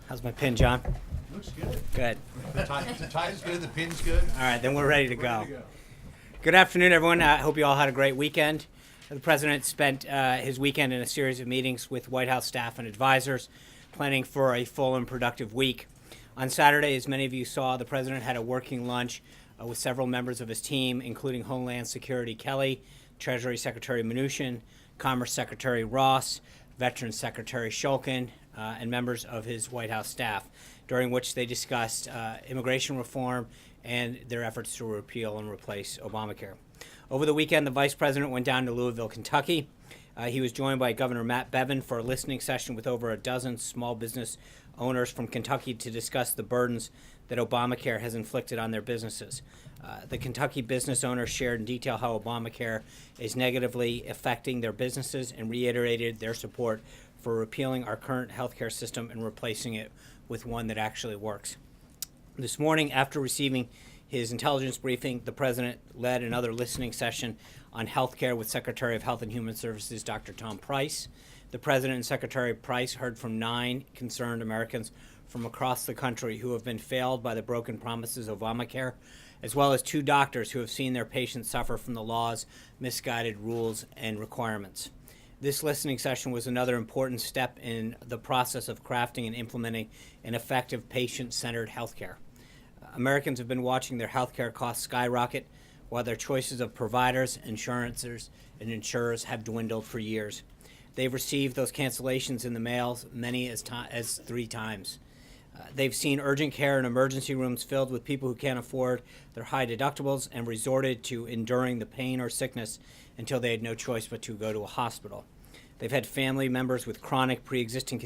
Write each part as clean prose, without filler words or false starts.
How's my pin, John? Looks good. Good. The tie's good, the pin's good. All right, then we're ready to go. Ready to go. Good afternoon, everyone. I hope you all had a great weekend. The president spent his weekend in a series of meetings with White House staff and advisors, planning for a full and productive week. On Saturday, as many of you saw, the president had a working lunch with several members of his team, including Homeland Security Kelly, Treasury Secretary Mnuchin, Commerce Secretary Ross, Veterans Secretary Shulkin, and members of his White House staff, during which they discussed immigration reform and their efforts to repeal and replace Obamacare. Over the weekend, the vice president went down to Louisville, Kentucky. He was joined by Governor Matt Bevin for a listening session with over a dozen small business owners from Kentucky to discuss the burdens that Obamacare has inflicted on their businesses. The Kentucky business owners shared in detail how Obamacare is negatively affecting their businesses and reiterated their support for repealing our current healthcare system and replacing it with one that actually works. This morning, after receiving his intelligence briefing, the president led another listening session on healthcare with Secretary of Health and Human Services, Dr. Tom Price. The president and Secretary Price heard from 9 concerned Americans from across the country who have been failed by the broken promises of Obamacare, as well as 2 doctors who have seen their patients suffer from the law's misguided rules and requirements. This listening session was another important step in the process of crafting and implementing an effective patient-centered healthcare. Americans have been watching their healthcare costs skyrocket while their choices of providers, insurances, and insurers have dwindled for years. They've received those cancellations in the mail many as 3 times. They've seen urgent care and emergency rooms filled with people who can't afford their high deductibles and resorted to enduring the pain or sickness until they had no choice but to go to a hospital. They've had family members with chronic pre-existing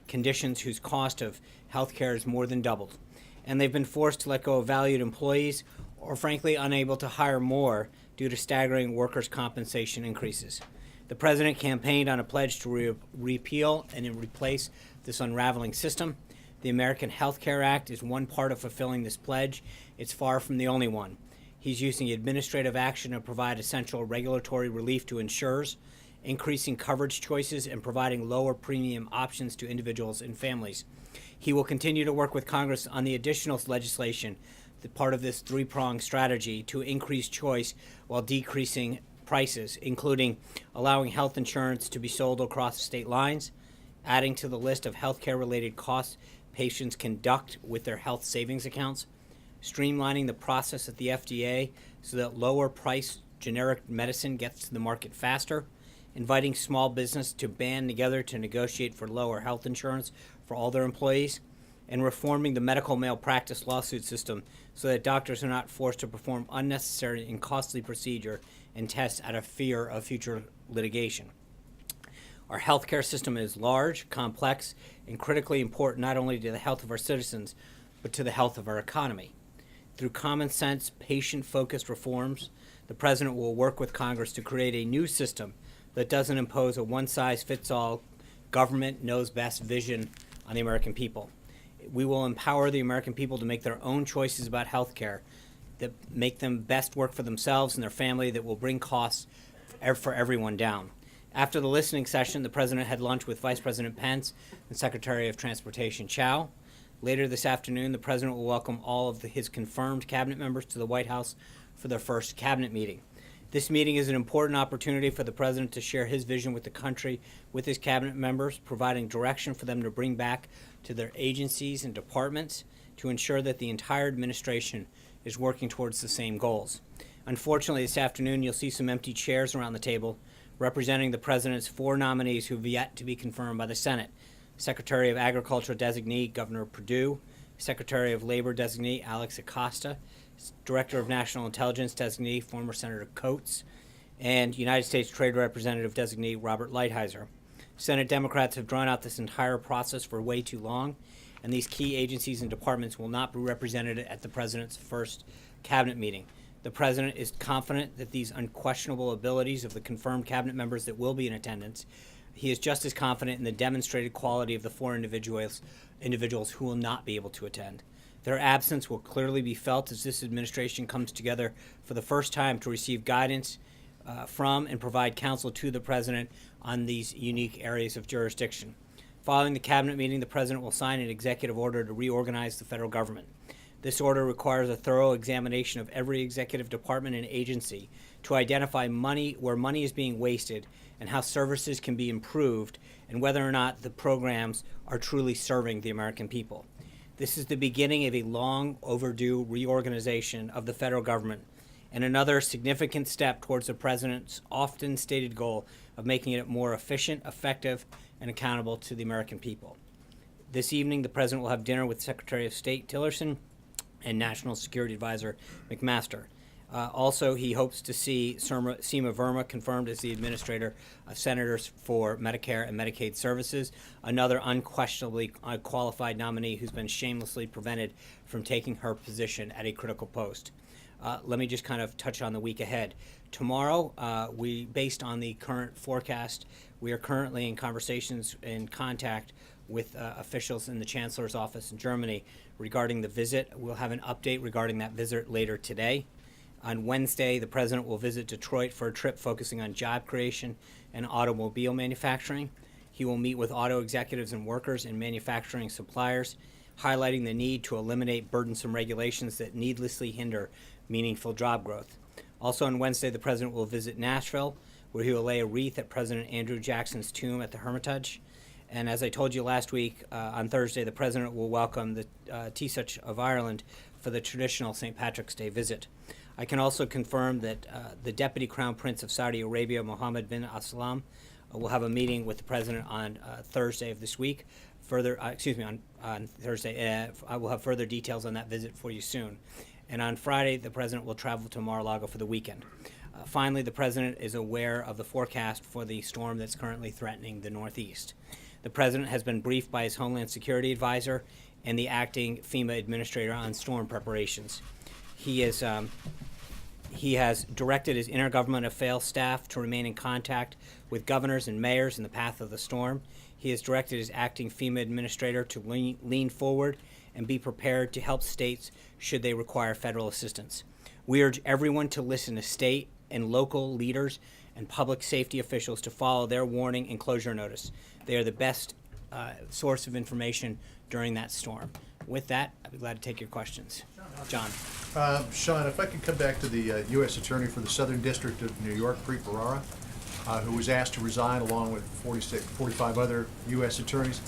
conditions whose cost of health care is more than doubled. And they've been forced to let go of valued employees or frankly unable to hire more due to staggering workers' compensation increases. The president campaigned on a pledge to repeal and replace this unraveling system. The American Health Care Act is one part of fulfilling this pledge. It's far from the only one. He's using administrative action to provide essential regulatory relief to insurers, increasing coverage choices, and providing lower premium options to individuals and families. He will continue to work with Congress on the additional legislation, the part of this 3-pronged strategy to increase choice while decreasing prices, including allowing health insurance to be sold across state lines, adding to the list of healthcare-related costs patients conduct with their health savings accounts, streamlining the process at the FDA so that lower-priced generic medicine gets to the market faster, inviting small business to band together to negotiate for lower health insurance for all their employees, and reforming the medical malpractice lawsuit system so that doctors are not forced to perform unnecessary and costly procedure and tests out of fear of future litigation. Our healthcare system is large, complex, and critically important not only to the health of our citizens, but to the health of our economy. Through common sense, patient-focused reforms, the president will work with Congress to create a new system that doesn't impose a one-size-fits-all government knows best vision on the American people. We will empower the American people to make their own choices about health care that make them best work for themselves and their family, that will bring costs for everyone down. After the listening session, the president had lunch with Vice President Pence and Secretary of Transportation Chao. Later this afternoon, the president will welcome all of his confirmed cabinet members to the White House for their first cabinet meeting. This meeting is an important opportunity for the president to share his vision with the country with his cabinet members, providing direction for them to bring back to their agencies and departments to ensure that the entire administration is working towards the same goals. Unfortunately, this afternoon, you'll see some empty chairs around the table representing the president's 4 nominees who have yet to be confirmed by the Senate. Secretary of Agriculture designee, Governor Perdue, Secretary of Labor designee, Alex Acosta, Director of National Intelligence designee, former Senator Coates, and United States Trade Representative designee, Robert Lighthizer. Senate Democrats have drawn out this entire process for way too long, and these key agencies and departments will not be represented at the president's first cabinet meeting. The president is confident that these unquestionable abilities of the confirmed cabinet members that will be in attendance, he is just as confident in the demonstrated quality of the 4 individuals who will not be able to attend. Their absence will clearly be felt as this administration comes together for the first time to receive guidance from and provide counsel to the president on these unique areas of jurisdiction. Following the cabinet meeting, the president will sign an executive order to reorganize the federal government. This order requires a thorough examination of every executive department and agency to identify where money is being wasted and how services can be improved and whether or not the programs are truly serving the American people. This is the beginning of a long overdue reorganization of the federal government and another significant step towards the president's often stated goal of making it more efficient, effective, and accountable to the American people. This evening, the president will have dinner with Secretary of State Tillerson and National Security Advisor McMaster. Also, he hopes to see Seema Verma confirmed as the administrator of senators for Medicare and Medicaid services, another unquestionably qualified nominee who's been shamelessly prevented from taking her position at a critical post. Let me just kind of touch on the week ahead. Tomorrow, based on the current forecast, we are currently in contact with officials in the Chancellor's office in Germany regarding the visit. We'll have an update regarding that visit later today. On Wednesday, the president will visit Detroit for a trip focusing on job creation and automobile manufacturing. He will meet with auto executives and workers and manufacturing suppliers, highlighting the need to eliminate burdensome regulations that needlessly hinder meaningful job growth. Also on Wednesday, the president will visit Nashville, where he will lay a wreath at President Andrew Jackson's tomb at the Hermitage. And as I told you last week, on Thursday, the president will welcome the Taoiseach of Ireland for the traditional St. Patrick's Day visit. I can also confirm that the Deputy Crown Prince of Saudi Arabia, Mohammed bin Abdulsalam, will have a meeting with the president on Thursday of this week. On Thursday. I will have further details on that visit for you soon. And on Friday, the president will travel to Mar-a-Lago for the weekend. Finally, the president is aware of the forecast for the storm that's currently threatening the Northeast. The president has been briefed by his Homeland Security advisor and the acting FEMA administrator on storm preparations. He has directed his Intergovernmental Affairs staff to remain in contact with governors and mayors in the path of the storm. He has directed his acting FEMA administrator to lean forward and be prepared to help states should they require federal assistance. We urge everyone to listen to state and local leaders and public safety officials to follow their warning and closure notice. They are the best source of information during that storm. With that, I'd be glad to take your questions. John. Sean, if I could come back to the U.S. Attorney for the Southern District of New York, Preet Bharara, who was asked to resign along with 45 other U.S. attorneys.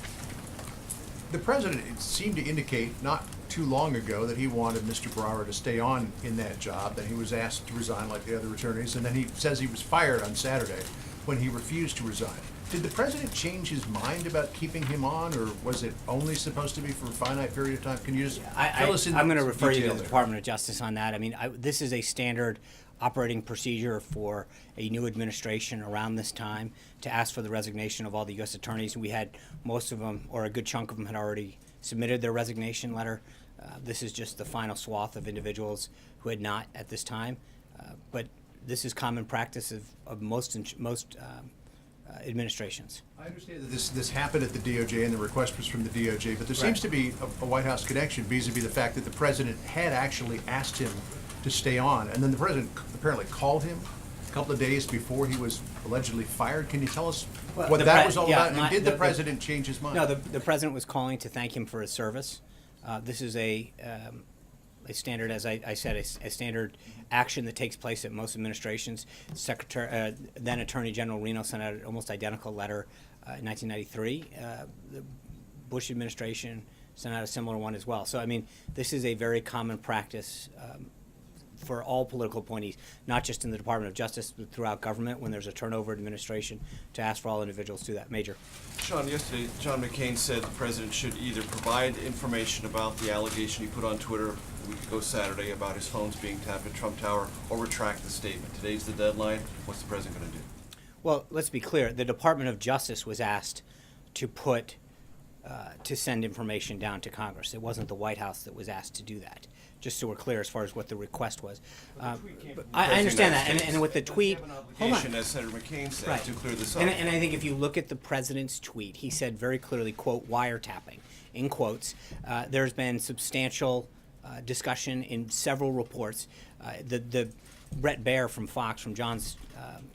The president seemed to indicate not too long ago that he wanted Mr. Bharara to stay on in that job, that he was asked to resign like the other attorneys, and then he says he was fired on Saturday when he refused to resign. Did the president change his mind about keeping him on, or was it only supposed to be for a finite period of time? Can you just fill us in? I'm going to refer you to the there? Department of Justice on that. I mean, this is a standard operating procedure for a new administration around this time to ask for the resignation of all the U.S. attorneys. We had most of them, or a good chunk of them, had already submitted their resignation letter. This is just the final swath of individuals who had not at this time. But this is common practice of most administrations. I understand that this happened at the DOJ and the request was from the DOJ, but there seems to be a White House connection vis-a-vis the fact that the president had actually asked him to stay on, and then the president apparently called him a couple of days before he was allegedly fired. Can you tell us what that was all about? And did the president change his mind? No, the president was calling to thank him for his service. This is a standard, as I said, a standard action that takes place at most administrations. Then Attorney General Reno sent out an almost identical letter in 1993. The Bush administration sent out a similar one as well. So, I mean, this is a very common practice for all political appointees, not just in the Department of Justice, but throughout government when there's a turnover administration, to ask for all individuals to do that. Major. Sean, yesterday John McCain said the president should either provide information about the allegation he put on Twitter a week ago Saturday about his phones being tapped at Trump Tower, or retract the statement. Today's the deadline. What's the president going to do? Well, let's be clear. The Department of Justice was asked to send information down to Congress. It wasn't the White House that was asked to do that. Just so we're clear as far as what the request was. I understand that, and with the tweet, hold on. As Senator McCain said, Right. to clear this up. And I think if you look at the president's tweet, he said very clearly, quote, wiretapping, in quotes. There's been substantial discussion in several reports. The Brett Baer from Fox, from John's,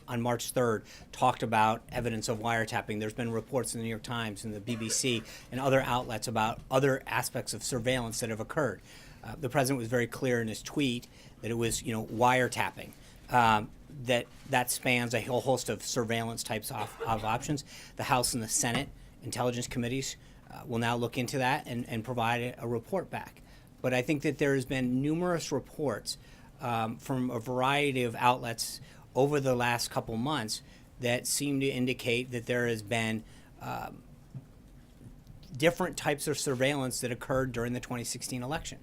on March 3rd, talked about evidence of wiretapping. There's been reports in the New York Times and the BBC and other outlets about other aspects of surveillance that have occurred. The president was very clear in his tweet that it was, wiretapping. That spans a whole host of surveillance types of options. The House and the Senate intelligence committees will now look into that and provide a report back. But I think that there has been numerous reports from a variety of outlets over the last couple months that seem to indicate that there has been different types of surveillance that occurred during the 2016 election.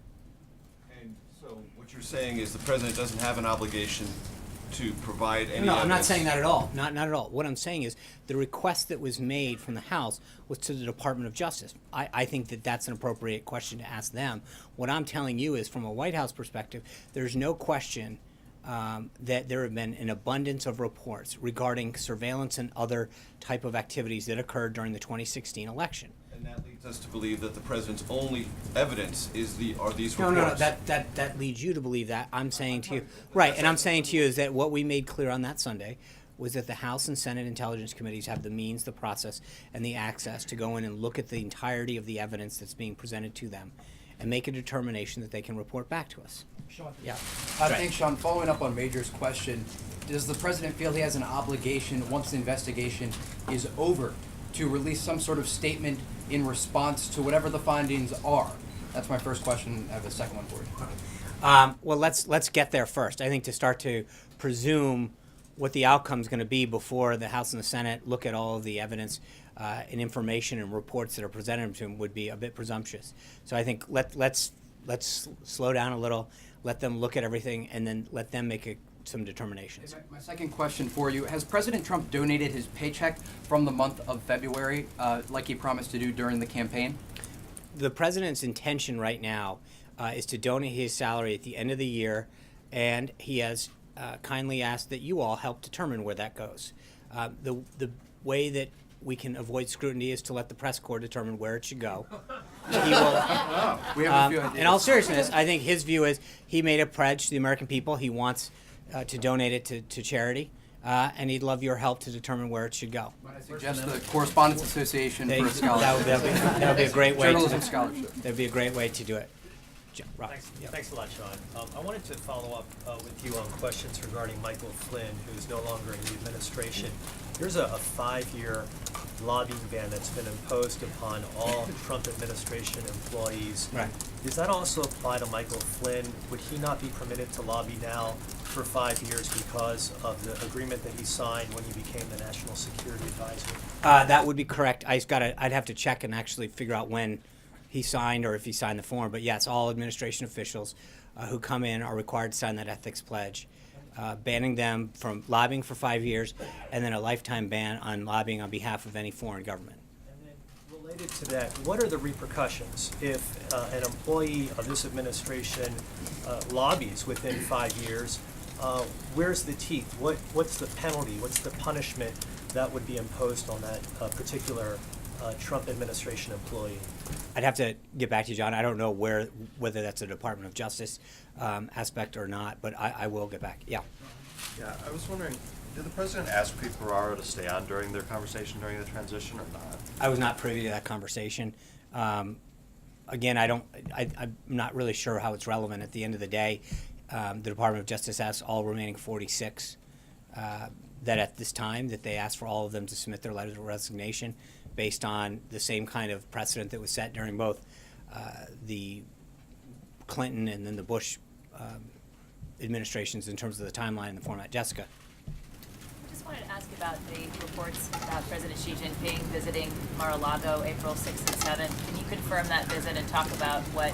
And so what you're saying is the president doesn't have an obligation to provide any No, evidence? I'm not saying that at all. Not at all. What I'm saying is the request that was made from the House was to the Department of Justice. I think that that's an appropriate question to ask them. What I'm telling you is, from a White House perspective, there's no question that there have been an abundance of reports regarding surveillance and other type of activities that occurred during the 2016 election. And that leads us to believe that the president's only evidence are these No, reports. that leads you to believe that. I'm saying to you, right, and I'm saying to you is that what we made clear on that Sunday was that the House and Senate intelligence committees have the means, the process, and the access to go in and look at the entirety of the evidence that's being presented to them and make a determination that they can report back to us. Sean. Yeah. Thanks, Sean. Following up on Major's question, does the president feel he has an obligation, once the investigation is over, to release some sort of statement in response to whatever the findings are? That's my first question. I have a second one for you. Well, let's get there first. I think to start to presume what the outcome is going to be before the House and the Senate look at all of the evidence and information and reports that are presented to them would be a bit presumptuous. So I think let's slow down a little, let them look at everything, and then let them make some determinations. My second question for you, has President Trump donated his paycheck from the month of February like he promised to do during the campaign? The president's intention right now is to donate his salary at the end of the year, and he has kindly asked that you all help determine where that goes. The way that we can avoid scrutiny is to let the press corps determine where it should go. He will, We have a few ideas. in all seriousness, I think his view is he made a pledge to the American people. He wants to donate it to charity, and he'd love your help to determine where it should go. Might I suggest the Correspondence Association for a scholarship? That would be a great way. Journalism scholarship. That'd be a great way to do it. Rob, Thanks, yeah. thanks a lot, Sean. I wanted to follow up with you on questions regarding Michael Flynn, who is no longer in the administration. There's a 5-year lobbying ban that's been imposed upon all Trump administration employees. Right. Does that also apply to Michael Flynn? Would he not be permitted to lobby now for 5 years because of the agreement that he signed when he became the National Security Advisor? That would be correct. I'd have to check and actually figure out when he signed or if he signed the form. But yes, all administration officials who come in are required to sign that ethics pledge, banning them from lobbying for 5 years, and then a lifetime ban on lobbying on behalf of any foreign government. And then related to that, what are the repercussions if an employee of this administration lobbies within 5 years? Where's the teeth? What's the penalty? What's the punishment that would be imposed on that particular Trump administration employee? I'd have to get back to you, John. I don't know whether that's a Department of Justice aspect or not, but I will get back. Yeah. Yeah, I was wondering, did the president ask Preet Bharara to stay on during their conversation during the transition or not? I was not privy to that conversation. Again, I'm not really sure how it's relevant. At the end of the day, the Department of Justice asked all remaining 46 that at this time that they asked for all of them to submit their letters of resignation based on the same kind of precedent that was set during both the Clinton and then the Bush administrations in terms of the timeline and the format. Jessica. I just wanted to ask about the reports about President Xi Jinping visiting Mar-a-Lago April 6th and 7th. Can you confirm that visit and talk about what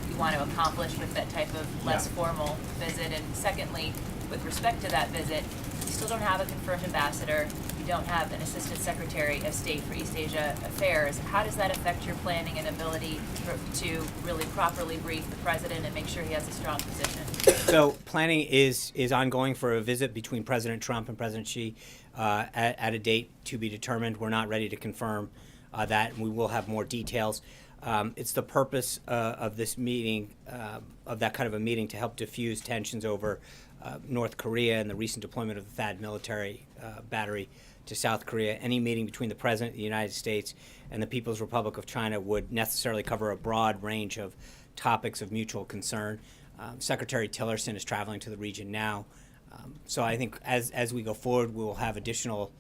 you want to accomplish with that type of less formal visit? And secondly, with respect to that visit, you still don't have a confirmed ambassador. You don't have an assistant secretary of state for East Asia Affairs. How does that affect your planning and ability to really properly brief the president and make sure he has a strong position? So planning is ongoing for a visit between President Trump and President Xi at a date to be determined. We're not ready to confirm that, and we will have more details. It's the purpose of this meeting, of that kind of a meeting, to help diffuse tensions over North Korea and the recent deployment of the THAAD military battery to South Korea. Any meeting between the President of the United States and the People's Republic of China would necessarily cover a broad range of topics of mutual concern. Secretary Tillerson is traveling to the region now. So I think as we go forward, we will have additional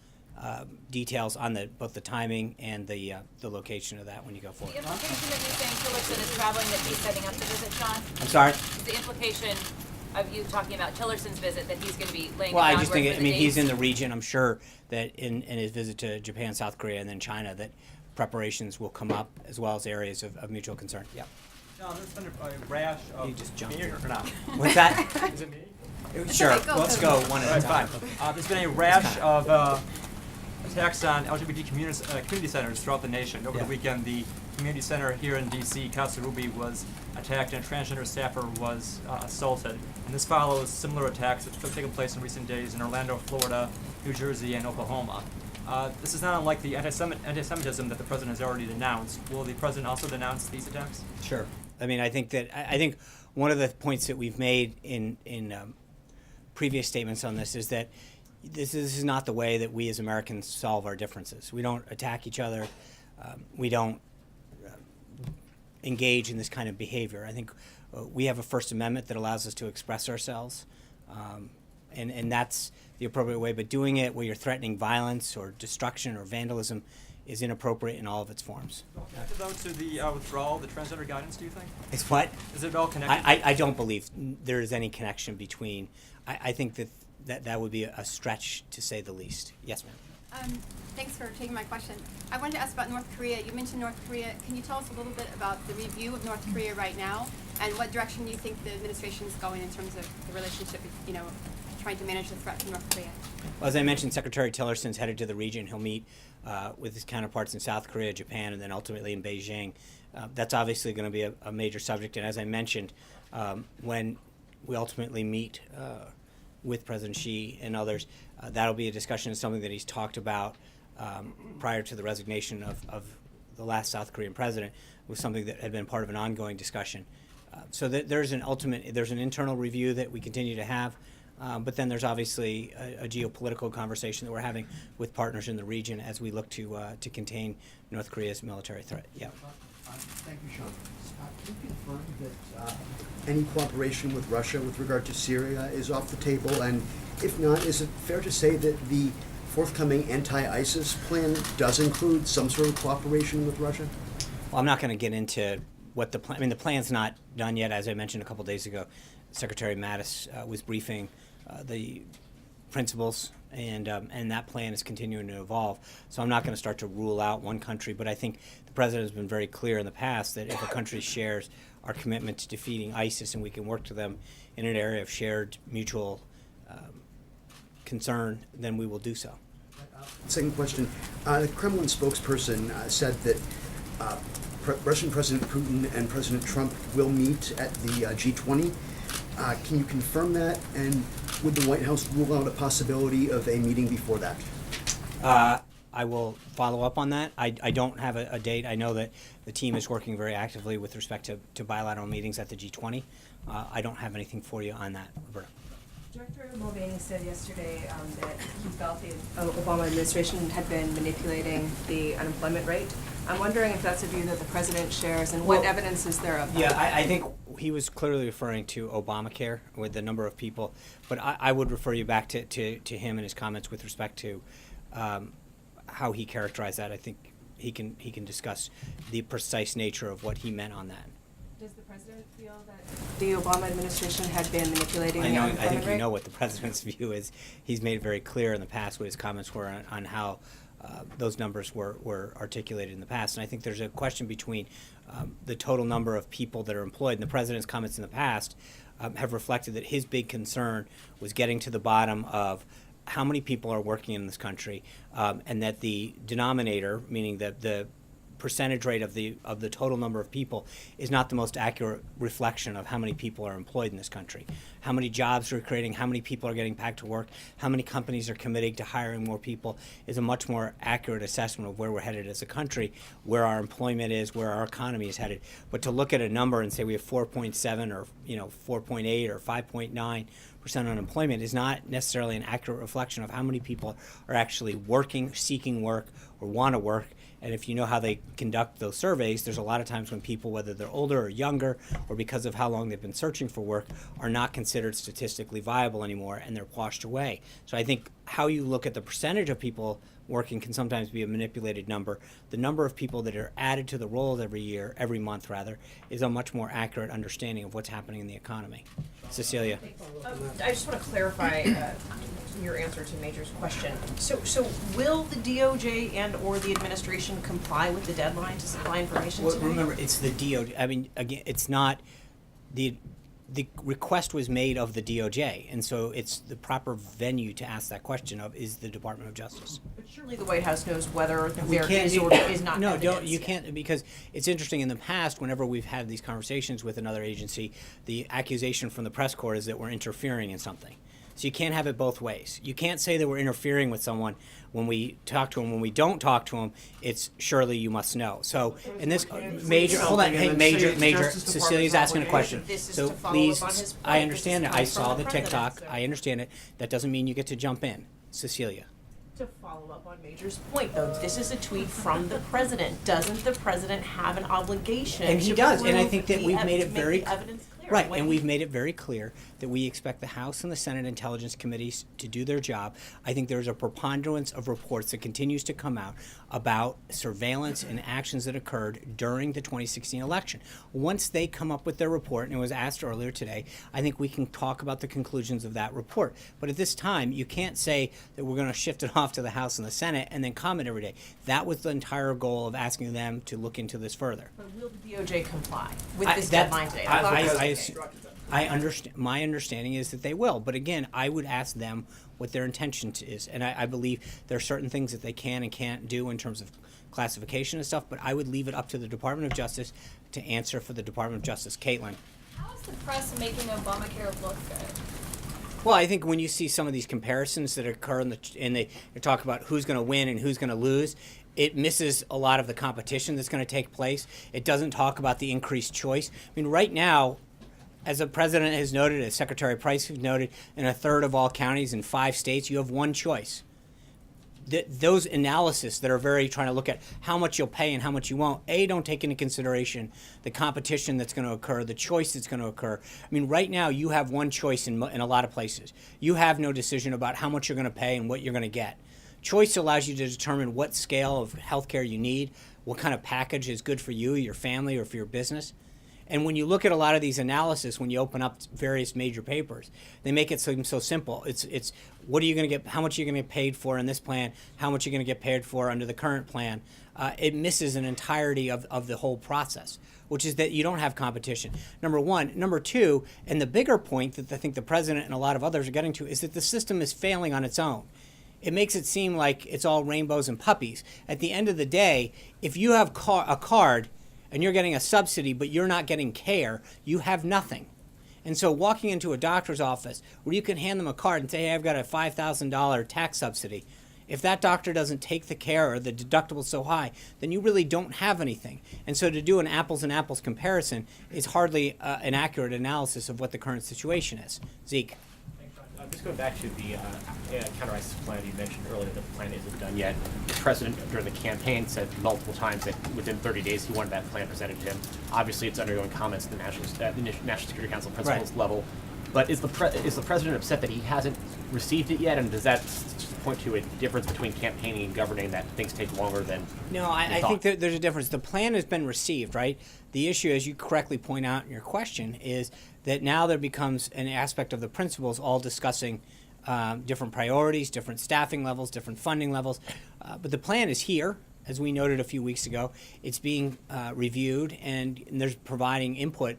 details on both the timing and the location of that when you go forward. The implication that you're saying Tillerson is traveling, that he's setting up the visit, Sean? I'm sorry? Is the implication of you talking about Tillerson's visit that he's going to be laying the Well, I groundwork just think, for the he's in dates? the region. I'm sure that in his visit to Japan, South Korea, and then China, that preparations will come up as well as areas of mutual concern. Yeah. No, there's been a rash of. You just jumped Me in. or not? What's that? Is it me? Sure. okay, go, Let's go. go one All at a right, time. fine. There's been a rash of attacks on LGBT community centers throughout the nation. Over Yeah. the weekend, the community center here in D.C., Casa Ruby, was attacked and a transgender staffer was assaulted. And this follows similar attacks that have taken place in recent days in Orlando, Florida, New Jersey, and Oklahoma. This is not unlike the anti-Semitism that the president has already denounced. Will the president also denounce these attacks? Sure. I mean, I think one of the points that we've made in previous statements on this is that this is not the way that we as Americans solve our differences. We don't attack each other. We don't engage in this kind of behavior. I think we have a First Amendment that allows us to express ourselves, and that's the appropriate way. But doing it where you're threatening violence or destruction or vandalism is inappropriate in all of its forms. Connected though to the withdrawal of the transgender guidance, do you think? It's what? Is it all connected? I don't believe there is any connection between. I think that would be a stretch to say the least. Yes, ma'am. Thanks for taking my question. I wanted to ask about North Korea. You mentioned North Korea. Can you tell us a little bit about the review of North Korea right now, and what direction you think the administration is going in terms of the relationship, trying to manage the threat from North Korea? Well, as I mentioned, Secretary Tillerson's headed to the region. He'll meet with his counterparts in South Korea, Japan, and then ultimately in Beijing. That's obviously going to be a major subject. And as I mentioned, when we ultimately meet with President Xi and others, that'll be a discussion of something that he's talked about prior to the resignation of the last South Korean president. It was something that had been part of an ongoing discussion. So there's an internal review that we continue to have. But then there's obviously a geopolitical conversation that we're having with partners in the region as we look to contain North Korea's military threat. Yeah. Thank you, Sean. Can you confirm that any cooperation with Russia with regard to Syria is off the table? And if not, is it fair to say that the forthcoming anti-ISIS plan does include some sort of cooperation with Russia? Well, I'm not going to get into what the plan. I mean, the plan's not done yet. As I mentioned a couple days ago, Secretary Mattis was briefing the principals, and that plan is continuing to evolve. So I'm not going to start to rule out one country, but I think the president has been very clear in the past that if a country shares our commitment to defeating ISIS and we can work to them in an area of shared mutual concern, then we will do so. Second question. The Kremlin spokesperson said that Russian President Putin and President Trump will meet at the G20. Can you confirm that? And would the White House rule out a possibility of a meeting before that? I will follow up on that. I don't have a date. I know that the team is working very actively with respect to bilateral meetings at the G20. I don't have anything for you on that, Roberta. Director Mulvaney said yesterday that he felt the Obama administration had been manipulating the unemployment rate. I'm wondering if that's a view that the president shares, and what Well, evidence is there of that? Yeah, I think he was clearly referring to Obamacare with the number of people, but I would refer you back to him and his comments with respect to how he characterized that. I think he can discuss the precise nature of what he meant on that. Does the president feel that the Obama administration had been manipulating the I unemployment think rate? you know what the president's view is. He's made it very clear in the past what his comments were on how those numbers were articulated in the past. And I think there's a question between the total number of people that are employed. And the president's comments in the past have reflected that his big concern was getting to the bottom of how many people are working in this country, and that the denominator, meaning that the percentage rate of the total number of people is not the most accurate reflection of how many people are employed in this country, how many jobs we're creating, how many people are getting back to work, how many companies are committing to hiring more people is a much more accurate assessment of where we're headed as a country, where our employment is, where our economy is headed. But to look at a number and say we have 4.7 or 4.8 or 5.9% unemployment is not necessarily an accurate reflection of how many people are actually working, seeking work, or want to work. And if you know how they conduct those surveys, there's a lot of times when people, whether they're older or younger, or because of how long they've been searching for work, are not considered statistically viable anymore, and they're washed away. So I think how you look at the percentage of people working can sometimes be a manipulated number. The number of people that are added to the rolls every month, is a much more accurate understanding of what's happening in the economy. Cecilia. I just want to clarify your answer to Major's question. So will the DOJ and or the administration comply with the deadline to supply information Well, today? remember, it's the DOJ. I mean, again, it's not the request was made of the DOJ, and so it's the proper venue to ask that question of is the Department of Justice. But surely the White House knows whether We there can't is do- or is not No, evidence don't. You yet. can't, because it's interesting. In the past, whenever we've had these conversations with another agency, the accusation from the press corps is that we're interfering in something. So you can't have it both ways. You can't say that we're interfering with someone when we talk to them. When we don't talk to them, it's surely you must know. So in this major, hold on, hey, major, Cecilia's asking a question. This is So to follow please, up on his I point. understand This it. is I from saw the the president, TikTok. so- I understand it. That doesn't mean you get to jump in. Cecilia. To follow up on Major's point, though, this is a tweet from the president. Doesn't the president have an obligation And he to does, and I prove think that the we've made to it make very the evidence clear? right, When and we've made it very clear that we expect the House and the Senate Intelligence Committees to do their job. I think there's a preponderance of reports that continues to come out about surveillance and actions that occurred during the 2016 election. Once they come up with their report, and it was asked earlier today, I think we can talk about the conclusions of that report. But at this time, you can't say that we're going to shift it off to the House and the Senate and then comment every day. That was the entire goal of asking them to look into this further. But will the DOJ comply with I- this that- deadline today? I- thought I- it was I okay. assume- I understand. My understanding is that they will, but again, I would ask them what their intention is, and I believe there are certain things that they can and can't do in terms of classification and stuff. But I would leave it up to the Department of Justice to answer for the Department of Justice. Caitlin. How is the press making Obamacare look good? Well, I think when you see some of these comparisons that occur and they talk about who's going to win and who's going to lose, it misses a lot of the competition that's going to take place. It doesn't talk about the increased choice. I mean, right now, as the president has noted, as Secretary Price has noted, in a third of all counties in 5 states, you have one choice. Those analysis that are very trying to look at how much you'll pay and how much you won't, don't take into consideration the competition that's going to occur, the choice that's going to occur. I mean, right now you have one choice in a lot of places. You have no decision about how much you're going to pay and what you're going to get. Choice allows you to determine what scale of health care you need, what kind of package is good for you, your family, or for your business. And when you look at a lot of these analysis, when you open up various major papers, they make it seem so simple. It's what are you going to get, how much are you going to get paid for in this plan, how much are you going to get paid for under the current plan. It misses an entirety of the whole process, which is that you don't have competition, number one. Number two, and the bigger point that I think the president and a lot of others are getting to, is that the system is failing on its own. It makes it seem like it's all rainbows and puppies. At the end of the day, if you have a card and you're getting a subsidy but you're not getting care, you have nothing. And so walking into a doctor's office where you can hand them a card and say, hey, I've got a $5,000 tax subsidy, if that doctor doesn't take the care or the deductible's so high, then you really don't have anything. And so to do an apples and apples comparison is hardly an accurate analysis of what the current situation is. Zeke. Just going back to the counter ISIS plan you mentioned earlier, the plan isn't done yet. The president, during the campaign, said multiple times that within 30 days he wanted that plan presented to him. Obviously, it's undergoing comments at the National Security Council principals level. But is the president upset that he hasn't received it yet? And does that point to a difference between campaigning and governing, that things take longer than No, I think that there's a difference. The plan has been received, right? The issue, as you correctly point out in your question, is that now there becomes an aspect of the principals all discussing different priorities, different staffing levels, different funding levels. But the plan is here, as we noted a few weeks ago. It's being reviewed, and there's providing input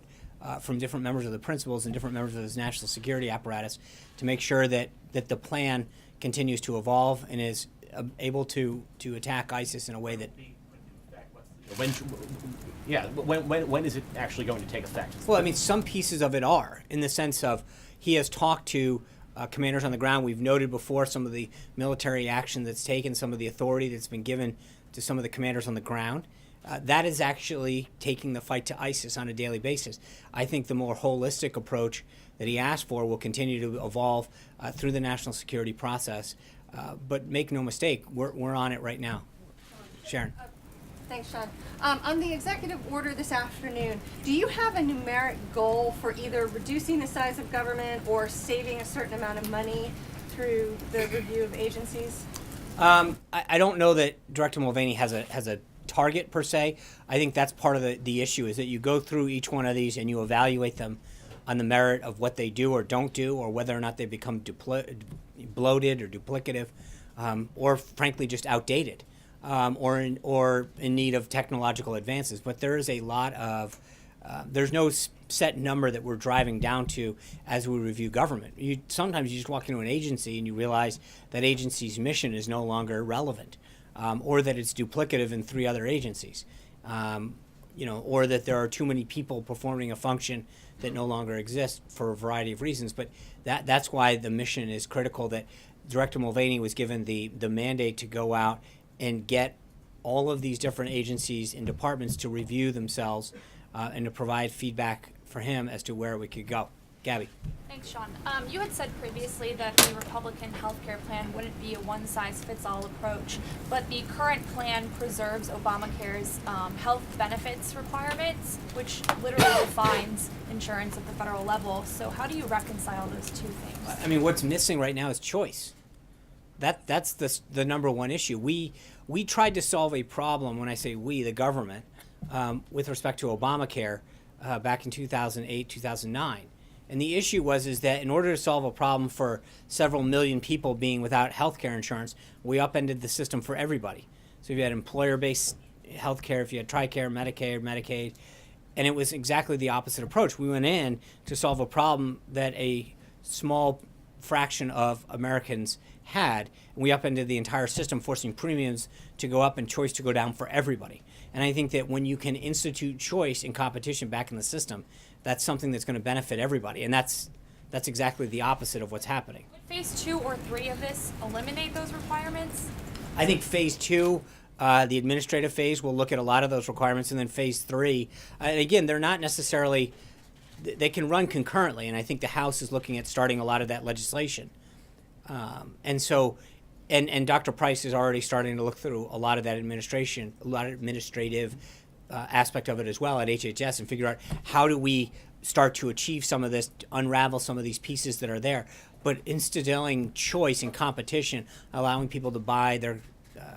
from different members of the principals and different members of this national security apparatus to make sure that the plan continues to evolve and is able to attack ISIS in a way that When is it actually going to take effect? Well, I mean, some pieces of it are, in the sense of he has talked to commanders on the ground. We've noted before some of the military action that's taken, some of the authority that's been given to some of the commanders on the ground. That is actually taking the fight to ISIS on a daily basis. I think the more holistic approach that he asked for will continue to evolve through the national security process. But make no mistake, we're on it right now. Sharon. Thanks, Sean. On the executive order this afternoon, do you have a numeric goal for either reducing the size of government or saving a certain amount of money through the review of agencies? I don't know that Director Mulvaney has a target per se. I think that's part of the issue, is that you go through each one of these and you evaluate them on the merit of what they do or don't do, or whether or not they become bloated or duplicative, or frankly just outdated, or in need of technological advances. But there is a lot of there's no set number that we're driving down to as we review government. Sometimes you just walk into an agency and you realize that agency's mission is no longer relevant, or that it's duplicative in 3 other agencies, or that there are too many people performing a function that no longer exists for a variety of reasons. But that's why the mission is critical, that Director Mulvaney was given the mandate to go out and get all of these different agencies and departments to review themselves and to provide feedback for him as to where we could go. Gabby. Thanks, Sean. You had said previously that the Republican healthcare plan wouldn't be a one-size-fits-all approach, but the current plan preserves Obamacare's health benefits requirements, which literally defines insurance at the federal level. So how do you reconcile those two things? I mean, what's missing right now is choice. That's the number one issue. We tried to solve a problem, when I say we, the government, with respect to Obamacare back in 2008, 2009. And the issue is that in order to solve a problem for several million people being without health care insurance, we upended the system for everybody. So if you had employer-based health care, if you had TRICARE, Medicare, Medicaid, and it was exactly the opposite approach. We went in to solve a problem that a small fraction of Americans had, and we upended the entire system, forcing premiums to go up and choice to go down for everybody. And I think that when you can institute choice and competition back in the system, that's something that's going to benefit everybody. And that's exactly the opposite of what's happening. Would phase 2 or 3 of this eliminate those requirements? I think phase 2, the administrative phase, will look at a lot of those requirements, and then phase 3, and again, they're not necessarily, they can run concurrently, and I think the House is looking at starting a lot of that legislation. And so, and Dr. Price is already starting to look through a lot of that administrative aspect of it as well at HHS, and figure out how do we start to achieve some of this, unravel some of these pieces that are there, but instilling choice and competition, allowing people to buy their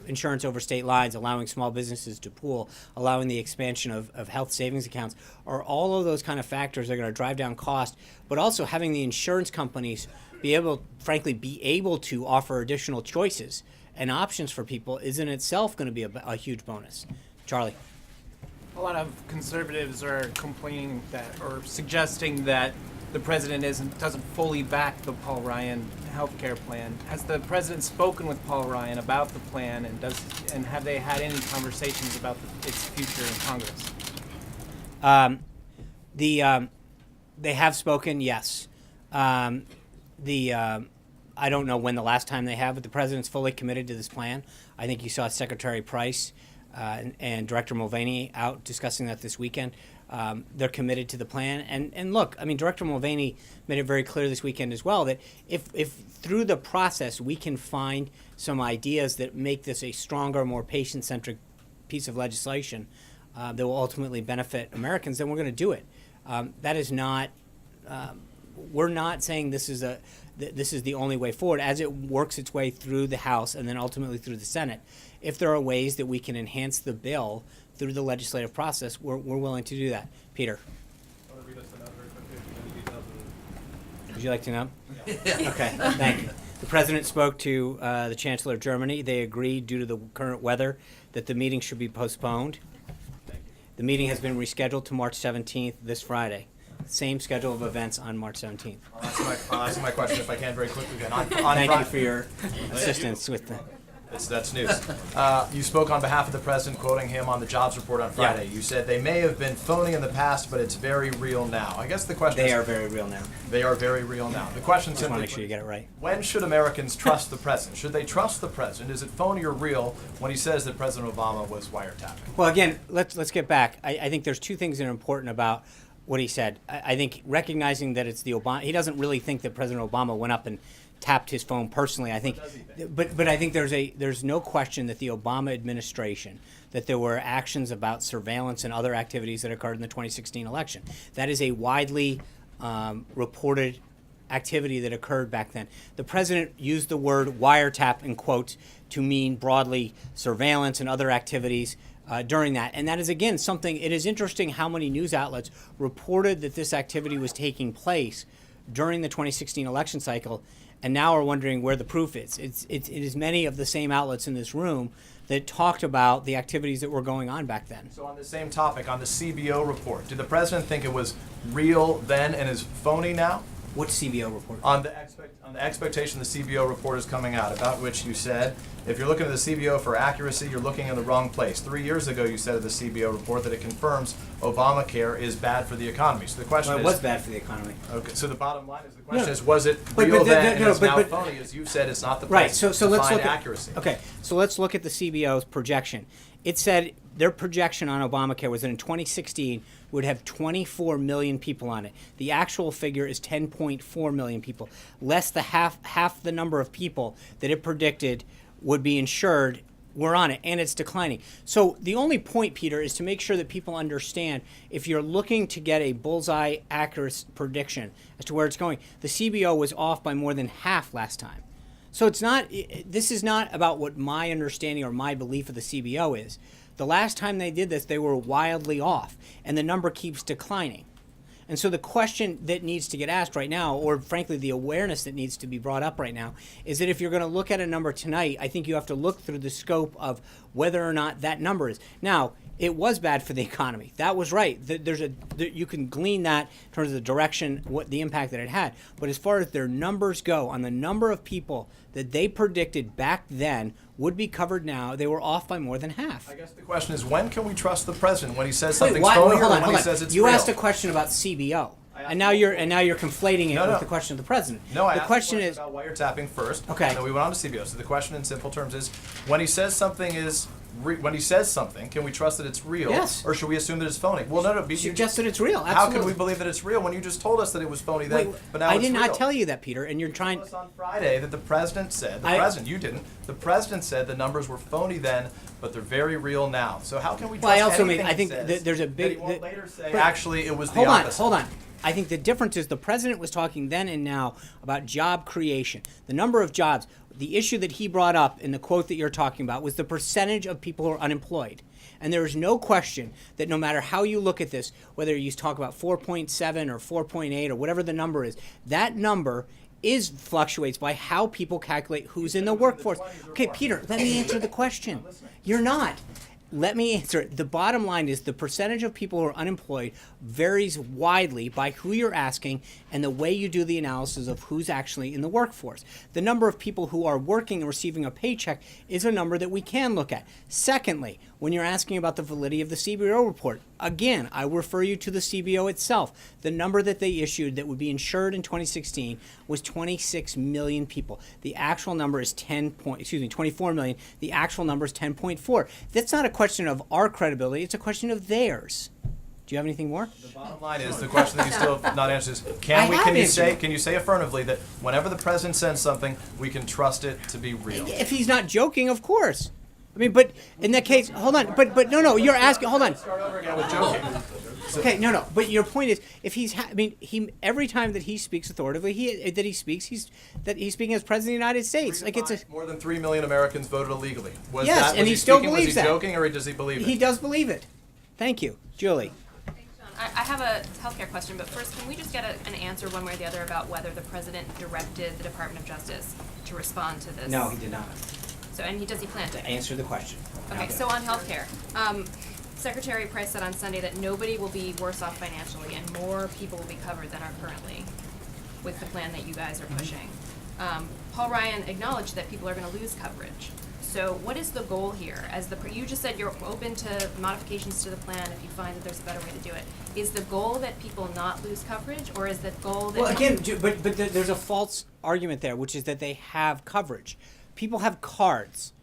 insurance over state lines, allowing small businesses to pool, allowing the expansion of health savings accounts, are all of those kind of factors that are going to drive down cost, but also having the insurance companies be able to offer additional choices and options for people is in itself going to be a huge bonus. Charlie. A lot of conservatives are complaining that, or suggesting that the president doesn't fully back the Paul Ryan healthcare plan. Has the president spoken with Paul Ryan about the plan, and have they had any conversations about its future in Congress? They have spoken, yes. I don't know when the last time they have, but the president's fully committed to this plan. I think you saw Secretary Price and Director Mulvaney out discussing that this weekend. They're committed to the plan. And look, I mean, Director Mulvaney made it very clear this weekend as well that if through the process we can find some ideas that make this a stronger, more patient-centric piece of legislation that will ultimately benefit Americans, then we're going to do it. That is not, we're not saying this is the only way forward. As it works its way through the House and then ultimately through the Senate, if there are ways that we can enhance the bill through the legislative process, we're willing to do that. Peter. Would you like to know? Okay, thank you. The president spoke to the Chancellor of Germany. They agreed, due to the current weather, that the meeting should be postponed. The meeting has been rescheduled to March 17th, this Friday. Same schedule of events on March 17th. I'll ask my question if I can very quickly then. Thank you for your assistance with the... That's news. You spoke on behalf of the president, quoting him on the jobs report on Friday. Yeah. You said they may have been phony in the past, but it's very real now. I guess the question is... They are very real now. They are very real now. The question Just want to simply... make sure you get it right. When should Americans trust the president? Should they trust the president? Is it phony or real when he says that President Obama was wiretapping? Well, again, let's get back. I think there's two things that are important about what he said. I think recognizing that it's the Obama... He doesn't really think that President Obama went up and tapped his phone personally. I think, but I think there's no question that the Obama administration, that there were actions about surveillance and other activities that occurred in the 2016 election. That is a widely reported activity that occurred back then. The president used the word wiretap in quotes to mean broadly surveillance and other activities during that. And that is, again, something, it is interesting how many news outlets reported that this activity was taking place during the 2016 election cycle, and now are wondering where the proof is. It is many of the same outlets in this room that talked about the activities that were going on back then. So on the same topic, on the CBO report, did the president think it was real then and is phony now? What CBO report? On the expectation the CBO report is coming out, about which you said, if you're looking at the CBO for accuracy, you're looking in the wrong place. 3 years ago, you said of the CBO report that it confirms Obamacare is bad for the economy. So the question Well, is... it was bad for the economy. Okay, so the bottom line is, the question is, was it real but then and is now but- phony? As you said, it's not the Right, place so to let's find look at accuracy. Okay, so let's look at the CBO's projection. It said their projection on Obamacare was that in 2016 would have 24 million people on it. The actual figure is 10.4 million people, less than half the number of people that it predicted would be insured were on it, and it's declining. So the only point, Peter, is to make sure that people understand, if you're looking to get a bullseye accurate prediction as to where it's going, the CBO was off by more than half last time. So it's not, this is not about what my understanding or my belief of the CBO is. The last time they did this, they were wildly off, and the number keeps declining. And so the question that needs to get asked right now, or frankly the awareness that needs to be brought up right now, is that if you're going to look at a number tonight, I think you have to look through the scope of whether or not that number is. Now, it was bad for the economy. That was right. You can glean that in terms of the direction, what the impact that it had. But as far as their numbers go, on the number of people that they predicted back then would be covered now, they were off by more than half. I guess the question is, when can we trust the president? When he says something's phony, or hold when on. he says it's You real? asked a question about CBO, and now you're conflating it with the question of the president. No, I the asked question the is about wiretapping first. Okay. And then we went on to CBO. So the question in simple terms is, when he says something is, when he says something, can we trust that it's real? Yes. Or should we assume that it's phony? Well, no. Suggest that it's real. How can Absolutely. we believe that it's real when you just told us that it was phony then, but now I it's did real? not tell you that, Peter, and you're trying. On Friday that the president said, you didn't, the president said the numbers were phony then, but they're very real now. So how can we trust Well, I also anything I think he says that there's a that big. he won't later say, but- actually, it was the hold opposite? Hold on. I think the difference is the president was talking then and now about job creation, the number of jobs. The issue that he brought up in the quote that you're talking about was the percentage of people who are unemployed. And there is no question that no matter how you look at this, whether you talk about 4.7 or 4.8 or whatever the number is, that number fluctuates by how people calculate who's in the workforce. Okay, Peter, let me answer the question. You're not. Let me answer it. The bottom line is the percentage of people who are unemployed varies widely by who you're asking and the way you do the analysis of who's actually in the workforce. The number of people who are working and receiving a paycheck is a number that we can look at. Secondly, when you're asking about the validity of the CBO report, again, I refer you to the CBO itself. The number that they issued that would be insured in 2016 was 26 million people. The actual number is 24 million. The actual number is 10.4. That's not a question of our credibility. It's a question of theirs. Do you have anything more? The bottom line is, the question that you still have not answered is, can you say affirmatively that whenever the president says something, we can trust it to be real? If he's not joking, of course. I mean, but in that case, hold on. But no, you're asking. Hold on. Start over again with joking. Okay, no. But your point is, if he's, he every time that he speaks authoritatively, he's speaking as president of the United States. Like it's more than 3 million Americans voted illegally. Yes, and he still believes that. Was he joking or does he believe it? He does believe it. Thank you, Julie. I have a healthcare question, but first, can we just get an answer one way or the other about whether the president directed the Department of Justice to respond to this? No, he did not. So, does he plan to? Answer the question. Okay, so on healthcare, Secretary Price said on Sunday that nobody will be worse off financially and more people will be covered than are currently with the plan that you guys are pushing. Paul Ryan acknowledged that people are going to lose coverage. So what is the goal here? You just said you're open to modifications to the plan if you find that there's a better way to do it. Is the goal that people not lose coverage, or is the goal that... Well, again, but there's a false argument there, which is that they have coverage. People have cards.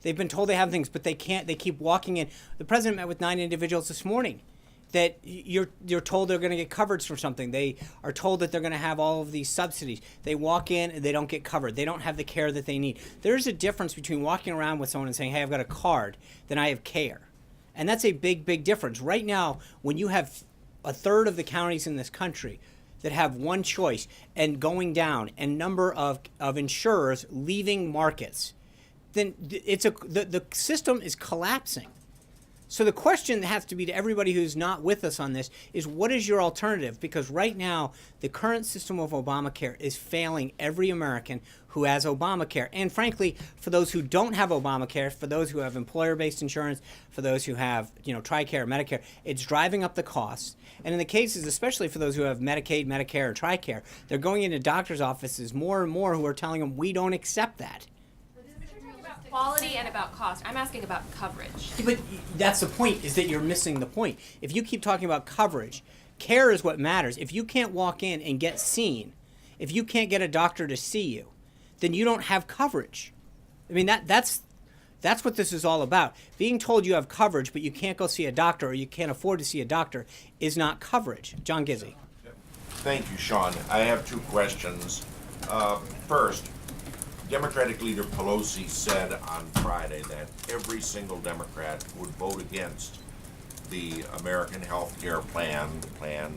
They've been told they have things, but they can't. They keep walking in. The president met with 9 individuals this morning that you're told they're going to get coverage for something. They are told that they're going to have all of these subsidies. They walk in and they don't get covered. They don't have the care that they need. There's a difference between walking around with someone and saying, hey, I've got a card, than I have care. And that's a big, big difference. Right now, when you have a third of the counties in this country that have one choice and going down, and number of insurers leaving markets, then the system is collapsing. So the question that has to be to everybody who's not with us on this is, what is your alternative? Because right now, the current system of Obamacare is failing every American who has Obamacare. And frankly, for those who don't have Obamacare, for those who have employer-based insurance, for those who have, TRICARE, Medicare, it's driving up the costs. And in the cases, especially for those who have Medicaid, Medicare, or TRICARE, they're going into doctors' offices more and more who are telling them, we don't accept that. Quality and about cost. I'm asking about coverage. But that's the point, is that you're missing the point. If you keep talking about coverage, care is what matters. If you can't walk in and get seen, if you can't get a doctor to see you, then you don't have coverage. I mean, that's what this is all about. Being told you have coverage, but you can't go see a doctor or you can't afford to see a doctor is not coverage. John Gizzi. Thank you, Sean. I have 2 questions. First, Democratic leader Pelosi said on Friday that every single Democrat would vote against the American Health Care Plan, the plan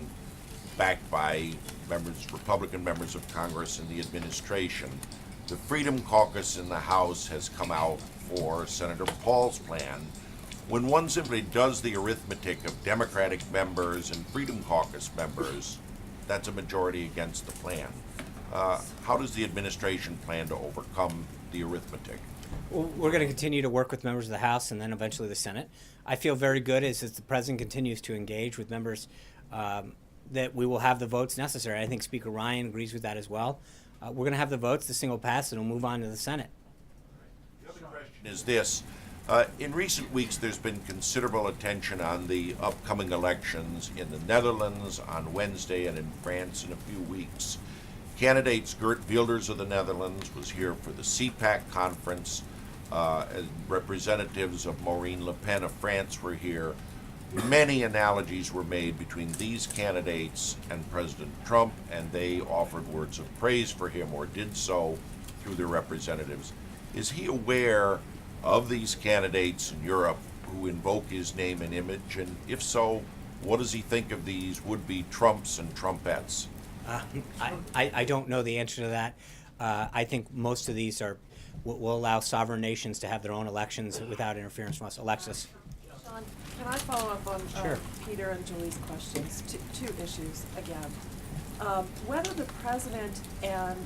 backed by Republican members of Congress and the administration. The Freedom Caucus in the House has come out for Senator Paul's plan. When one simply does the arithmetic of Democratic members and Freedom Caucus members, that's a majority against the plan. How does the administration plan to overcome the arithmetic? Well, we're going to continue to work with members of the House and then eventually the Senate. I feel very good as the president continues to engage with members that we will have the votes necessary. I think Speaker Ryan agrees with that as well. We're going to have the votes, the single pass, and we'll move on to the Senate. The other question is this. In recent weeks, there's been considerable attention on the upcoming elections in the Netherlands on Wednesday and in France in a few weeks. Candidates Geert Wilders of the Netherlands was here for the CPAC conference. Representatives of Marine Le Pen of France were here. Many analogies were made between these candidates and President Trump, and they offered words of praise for him, or did so through their representatives. Is he aware of these candidates in Europe who invoke his name and image? And if so, what does he think of these would-be Trumps and Trumpettes? I don't know the answer to that. I think most of these will allow sovereign nations to have their own elections without interference from us. Alexis. Sean, can I follow up on Sure. Peter and Julie's questions? Two issues again. Whether the president and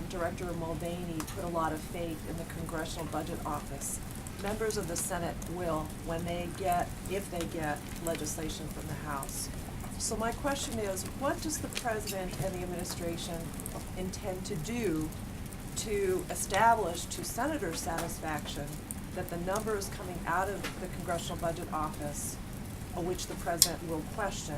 Director Mulvaney put a lot of faith in the Congressional Budget Office, members of the Senate will when they get, if they get, legislation from the House. So my question is, what does the president and the administration intend to do to establish to senators' satisfaction that the numbers coming out of the Congressional Budget Office, which the president will question,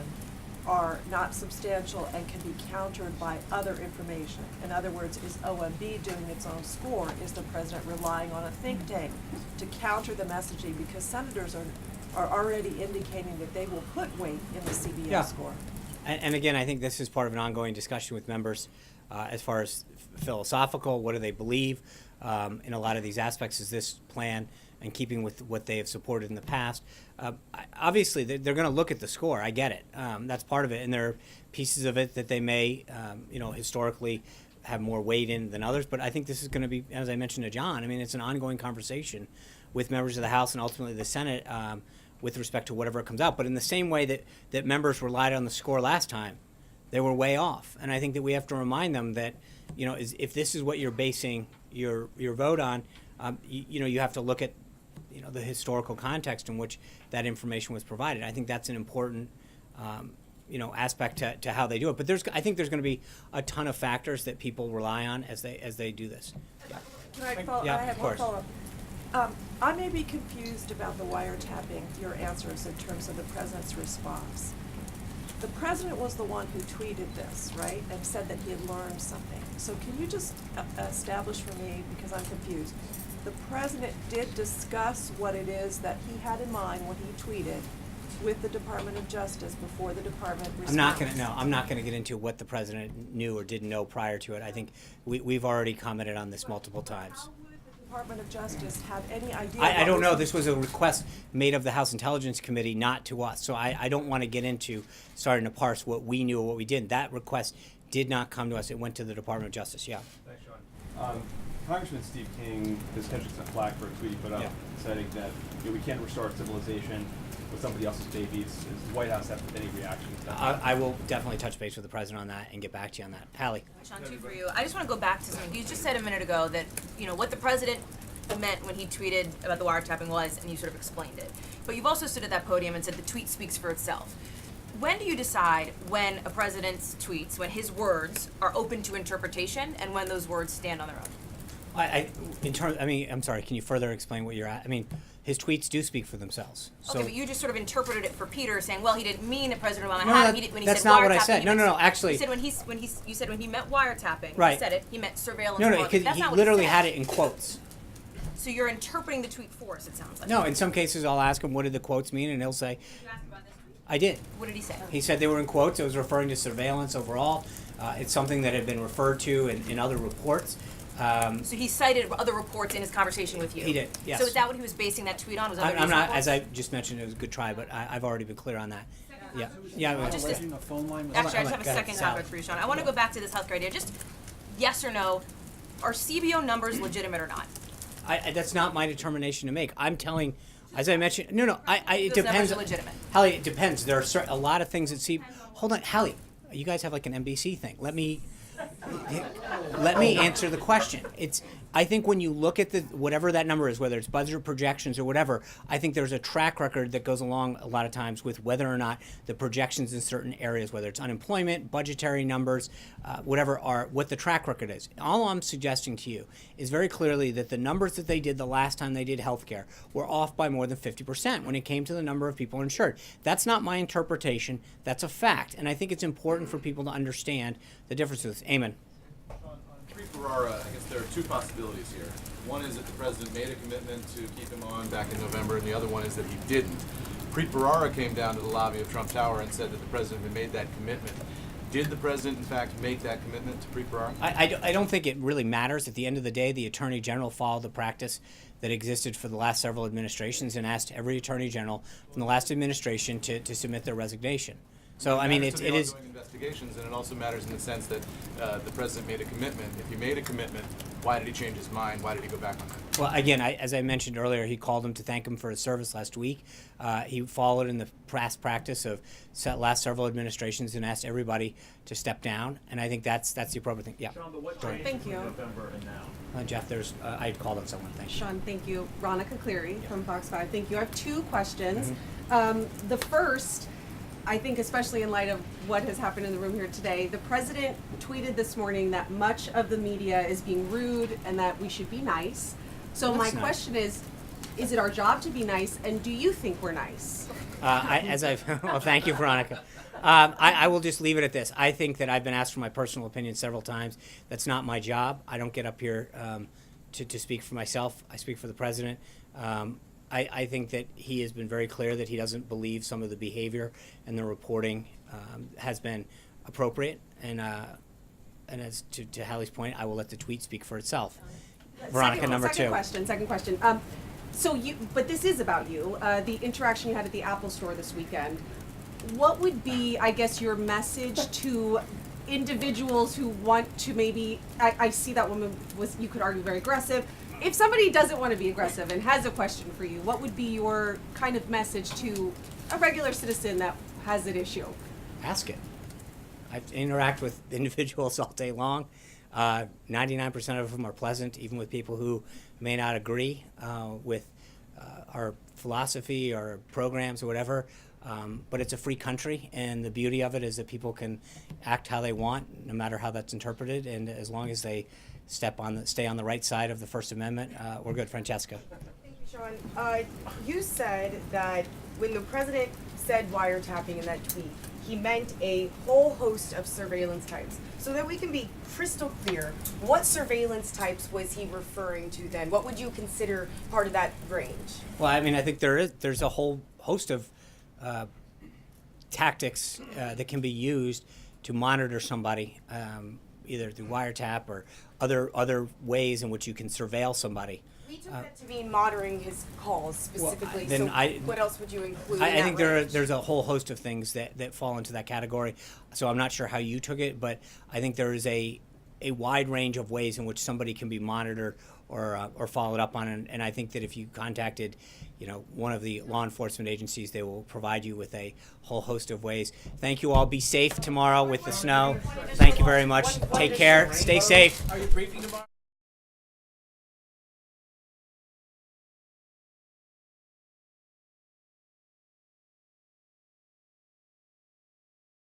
are not substantial and can be countered by other information? In other words, is OMB doing its own score? Is the president relying on a think tank to counter the messaging? Because senators are already indicating that they will put weight in the CBO score. And again, I think this is part of an ongoing discussion with members as far as philosophical, what do they believe in a lot of these aspects. Is this plan in keeping with what they have supported in the past? Obviously, they're going to look at the score. I get it. That's part of it. And there are pieces of it that they may, historically have more weight in than others. But I think this is going to be, as I mentioned to John, I mean, it's an ongoing conversation with members of the House and ultimately the Senate with respect to whatever comes out. But in the same way that members relied on the score last time, they were way off. And I think that we have to remind them that, if this is what you're basing your vote on, you have to look at, the historical context in which that information was provided. I think that's an important, aspect to how they do it. But I think there's going to be a ton of factors that people rely on as they do this. Can I follow? Yeah, I have of one course. follow-up. I may be confused about the wiretapping, your answers in terms of the president's response. The president was the one who tweeted this, right, and said that he had learned something. So can you just establish for me, because I'm confused, the president did discuss what it is that he had in mind when he tweeted with the Department of Justice before the department responded? I'm not gonna get into what the president knew or didn't know prior to it. I think we've already commented on this multiple times. How would the Department of Justice have any idea? I don't what know. was- This was a request made of the House Intelligence Committee, not to us. So I don't want to get into starting to parse what we knew or what we didn't. That request did not come to us. It went to the Department of Justice. Yeah. Thanks, Sean. Congressman Steve King is catching some flack for a tweet he put up saying that we can't restore civilization with somebody else's babies. Does the White House have any reactions to that? I will definitely touch base with the president on that and get back to you on that. Hallie. Sean, two for you. I just want to go back to something. You just said a minute ago that, what the president meant when he tweeted about the wiretapping was, and you sort of explained it. But you've also stood at that podium and said the tweet speaks for itself. When do you decide when a president's tweets, when his words are open to interpretation, and when those words stand on their own? I'm sorry, can you further explain what you're at? I mean, his tweets do speak for themselves. Okay, but you just sort of interpreted it for Peter, saying, well, he didn't mean that President Obama No, had that- him. He did, when he that's said not what I wiretapping, said. he No, meant- no, actually- You said you said when he meant wiretapping, Right. he said it, he meant surveillance. No, and no, all because That's he not what literally said. had it in quotes. So you're interpreting the tweet for us, it sounds like. No, in some cases I'll ask him what did the quotes mean, and he'll say, You asked about this tweet? I did. What did he say? He said they were in quotes. It was referring to surveillance overall. It's something that had been referred to in other reports. So he cited other reports in his conversation with you? He did, yes. So is that what he was basing that tweet on? Was other I'm news not, reports? as I just mentioned, it was a good try, but I've already been clear on that. Yeah, yeah. Just Actually, a Actually, I just have a second topic for you, Sean. I want to go back to this healthcare idea. Just yes or no, are CBO numbers legitimate or not? That's not my determination to make. I'm telling, as I mentioned, it Those depends. numbers are legitimate. Hallie, it depends. There are a lot of things that hold on, Hallie, you guys have like an NBC thing. Let me answer the question. I think when you look at whatever that number is, whether it's budget projections or whatever, I think there's a track record that goes along a lot of times with whether or not the projections in certain areas, whether it's unemployment, budgetary numbers, whatever, are what the track record is. All I'm suggesting to you is very clearly that the numbers that they did the last time they did healthcare were off by more than 50% when it came to the number of people insured. That's not my interpretation. That's a fact. And I think it's important for people to understand the differences. Amen. Ferrara, I guess there are two possibilities here. One is that the president made a commitment to keep him on back in November, and the other one is that he didn't. Preet Bharara came down to the lobby of Trump Tower and said that the president had made that commitment. Did the president, in fact, make that commitment to Preet Bharara? I don't think it really matters. At the end of the day, the Attorney General followed the practice that existed for the last several administrations and asked every Attorney General from the last administration to submit their resignation. So, I mean, it is... investigations, and it also matters in the sense that the president made a commitment. If he made a commitment, why did he change his mind? Why did he go back on that? Well, again, as I mentioned earlier, he called him to thank him for his service last week. He followed in the past practice of last several administrations and asked everybody to step down, and I think that's the appropriate thing. Yeah. Sean, but what Sorry. changed Thank between you. November and now? Jeff, I had called on someone. Thank you. Sean, thank you. Ronica Cleary from Fox 5. Thank you. I have two questions. Mm-hmm. The first, I think especially in light of what has happened in the room here today, the president tweeted this morning that much of the media is being rude and that we should be nice. So That's my nice. question is it our job to be nice, and do you think we're nice? Well, thank you, Veronica. I will just leave it at this. I think that I've been asked for my personal opinion several times. That's not my job. I don't get up here to speak for myself. I speak for the president. I think that he has been very clear that he doesn't believe some of the behavior and the reporting has been appropriate. And as to Hallie's point, I will let the tweet speak for itself. Veronica, number two. Second question. But this is about you. The interaction you had at the Apple store this weekend. What would be, I guess, your message to individuals who want to maybe, I see that woman was, you could argue, very aggressive. If somebody doesn't want to be aggressive and has a question for you, what would be your kind of message to a regular citizen that has an issue? Ask it. I interact with individuals all day long. 99% of them are pleasant, even with people who may not agree with our philosophy or programs or whatever. But it's a free country, and the beauty of it is that people can act how they want, no matter how that's interpreted. And as long as they stay on the right side of the First Amendment, we're good. Francesca. Sean, you said that when the president said wiretapping in that tweet, he meant a whole host of surveillance types. So that we can be crystal clear, what surveillance types was he referring to then? What would you consider part of that range? Well, I mean, I think there's a whole host of tactics that can be used to monitor somebody, either through wiretap or other ways in which you can surveil somebody. We took that to mean monitoring his calls specifically. then So what else would you include in I that think range? there's a whole host of things that fall into that category. So I'm not sure how you took it, but I think there is a wide range of ways in which somebody can be monitored or followed up on. And I think that if you contacted, one of the law enforcement agencies, they will provide you with a whole host of ways. Thank you all. Be safe tomorrow with the snow. Thank you very much. Take care. Stay safe. Are you briefing tomorrow?